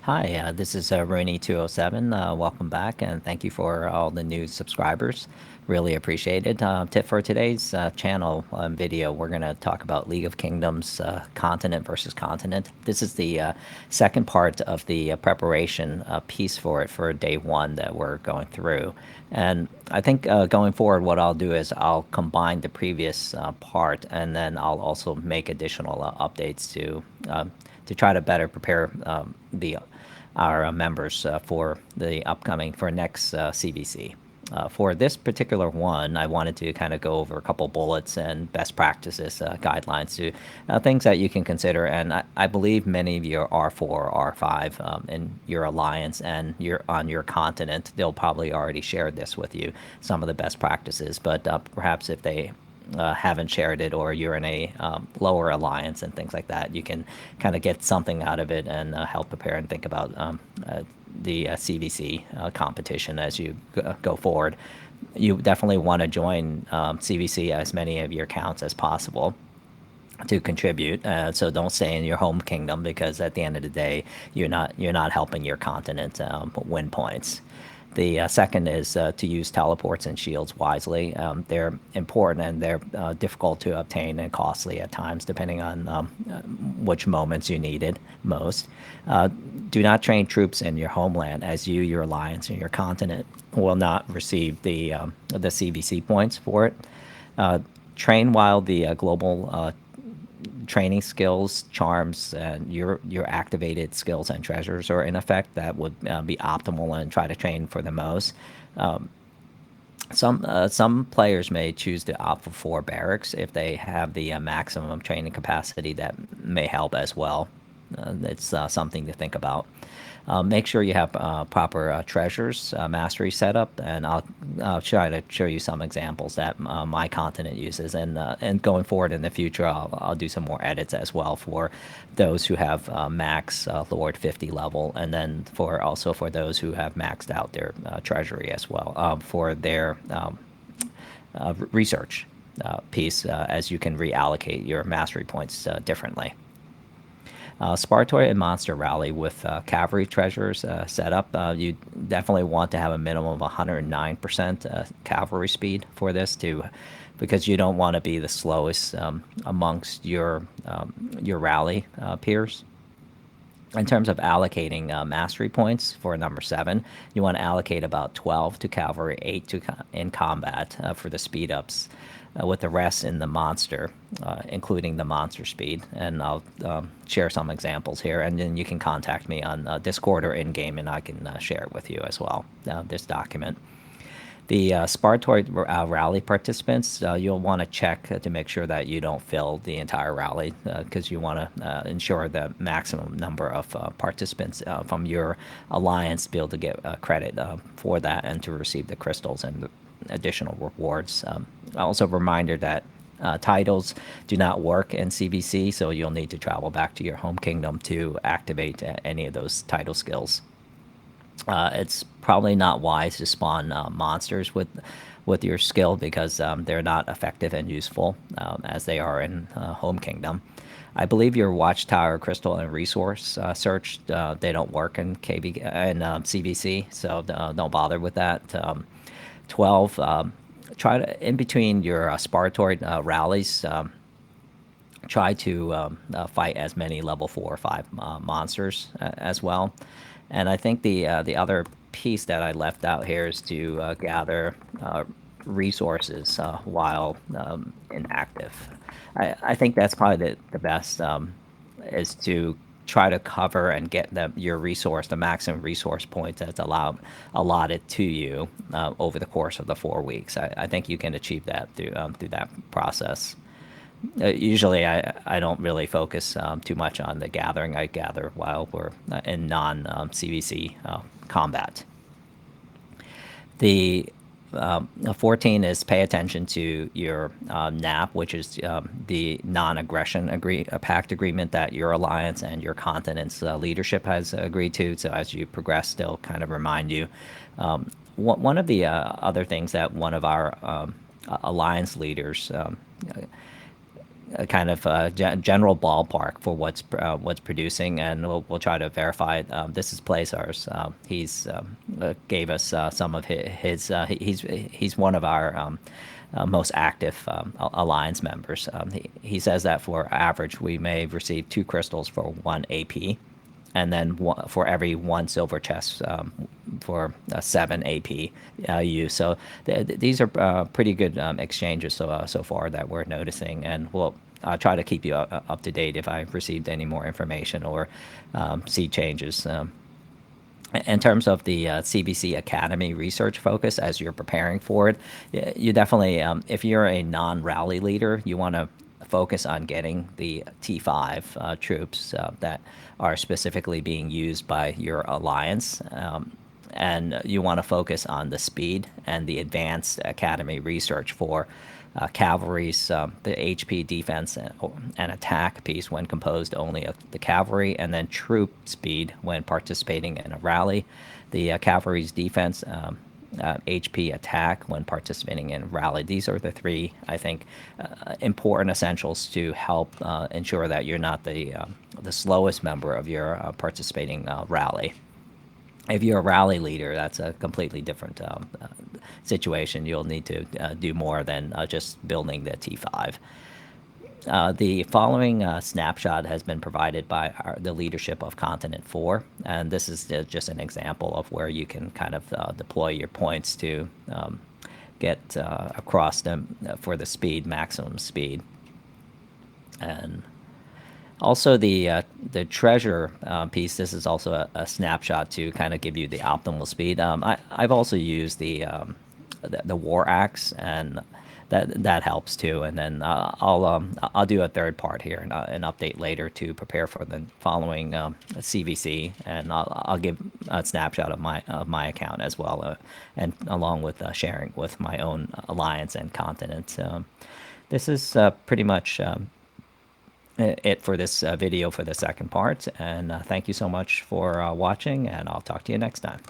Hi, this is Rooney207. Welcome back, and thank you for all the new subscribers. Really appreciate it. Tip for today's channel video, we're going to talk about League of Kingdoms continent versus continent. This is the second part of the preparation piece for it for day one that we're going through. And I think going forward, what I'll do is I'll combine the previous part, and then I'll also make additional updates to try to better prepare the our members for next CvC. For this particular one, I wanted to kind of go over a couple bullets and best practices guidelines to things that you can consider. And I believe many of you are R4, R5 in your alliance and you're on your continent. They'll probably already shared this with you, some of the best practices. But perhaps if they haven't shared it or you're in a lower alliance and things like that, you can kind of get something out of it and help prepare and think about the CvC competition as you go forward. You definitely want to join CvC as many of your accounts as possible to contribute. So don't stay in your home kingdom because at the end of the day, you're not helping your continent win points. The second is to use teleports and shields wisely. They're important and they're difficult to obtain and costly at times, depending on which moments you need it most. Do not train troops in your homeland, as you, your alliance, and your continent will not receive the CvC points for it. Train while the global training skills, charms, and your activated skills and treasures are in effect. That would be optimal and try to train for the most. Some players may choose to opt for 4 barracks if they have the maximum training capacity. That may help as well. It's something to think about. Make sure you have proper treasures mastery setup, and I'll try to show you some examples that my continent uses. And going forward in the future, I'll do some more edits as well for those who have max Lord 50 level, and then also for those who have maxed out their treasury as well for their research piece, as you can reallocate your mastery points differently. Spartoid and Monster Rally with cavalry treasures set up. You definitely want to have a minimum of 109% cavalry speed for this because you don't want to be the slowest amongst your rally peers. In terms of allocating mastery points for number 7, you want to allocate about 12 to cavalry, 8 in combat for the speed ups, with the rest in the monster, including the monster speed. And I'll share some examples here, and then you can contact me on Discord or in-game, and I can share it with you as well, this document. The Spartoid rally participants, you'll want to check to make sure that you don't fill the entire rally, because you want to ensure the maximum number of participants from your alliance to be able to get credit for that and to receive the crystals and the additional rewards. Also, a reminder that titles do not work in CvC, so you'll need to travel back to your home kingdom to activate any of those title skills. It's probably not wise to spawn monsters with your skill because they're not effective and useful as they are in home kingdom. I believe your watchtower, crystal, and resource search, they don't work in CvC, so don't bother with that. 12, try to, in between your Spartoid rallies, try to fight as many level 4 or 5 monsters as well. And I think the other piece that I left out here is to gather resources while inactive. I think that's probably the best, is to try to cover and get the maximum resource points that's allotted to you over the course of the 4 weeks. I think you can achieve that through that process. Usually, I don't really focus too much on the gathering. I gather while we're in non-CvC combat. The 14 is pay attention to your NAP, which is the non-aggression pact agreement that your alliance and your continent's leadership has agreed to. So as you progress, they'll kind of remind you. One of the other things that one of our alliance leaders a kind of general ballpark for what's producing, and we'll try to verify it. This is Plazar's. He's gave us some of he's one of our most active alliance members. He says that for average, we may receive 2 crystals for 1 AP, and then for every 1 silver chest for 7 AP use. So these are pretty good exchanges so far that we're noticing, and we'll try to keep you up to date if I've received any more information or see changes. In terms of the CvC Academy research focus as you're preparing for it, you definitely, if you're a non-rally leader, you want to focus on getting the T5 troops that are specifically being used by your alliance. And you want to focus on the speed and the advanced academy research for cavalry's the HP defense and attack piece when composed only of the cavalry, and then troop speed when participating in a rally. The cavalry's defense, HP attack when participating in rally. These are the 3, I think, important essentials to help ensure that you're not the slowest member of your participating rally. If you're a rally leader, that's a completely different situation. You'll need to do more than just building the T5. The following snapshot has been provided by the leadership of Continent 4, and this is just an example of where you can kind of deploy your points to get across them for the speed, maximum speed. And also the treasure piece, this is also a snapshot to kind of give you the optimal speed. I've also used the war axe, and that helps too. And then I'll do a third part here, and an update later to prepare for the following CvC, and I'll give a snapshot of my account as well, and along with sharing with my own alliance and continent. This is pretty much it for this video for the second part, and thank you so much for watching, and I'll talk to you next time.